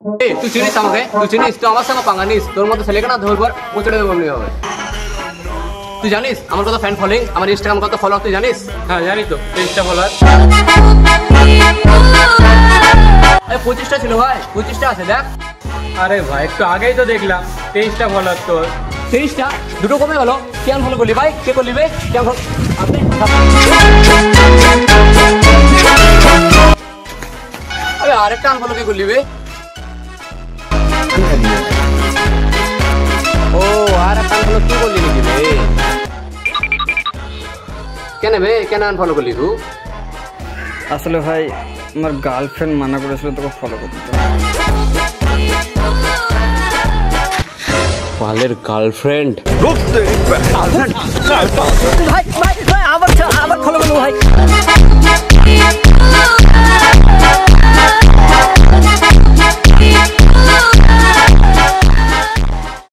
তুই চিনিস আমাকে? তুই চিনিস? তুই আমার সঙ্গে পাঙ্গা নিস। তোর মতো ছেলেকে না ধরবার পচড়ে দেবো এমনি হবে। তুই জানিস আমার কত ফ্যান ফলোইং, আমার ইনস্টাগ্রাম কত ফলোয়ার তুই জানিস? হ্যাঁ জানি তো, ইনস্টা ফলোয়ার 25টা ছিল ভাই, 25টা আছে দেখ। আরে ভাই একটু আগেই তো দেখলাম 23টা ফলোয়ার তোর। 23টা দুটো কমে গেল। কেন ফলো করলি ভাই? কে করলি ভাই? কেন আপনি আরে আরেকটা আনফলো কে করলি ভাই? ও আর একটা আনফলো কি করলি নাকি ভাই? কেন ভাই কেন আনফলো করলি তুই? আসলে ভাই আমার গার্লফ্রেন্ড মানা করেছিল তোকে ফলো করতে। পালের গার্লফ্রেন্ড? ভাই ভাই আবার ফলো করলো ভাই।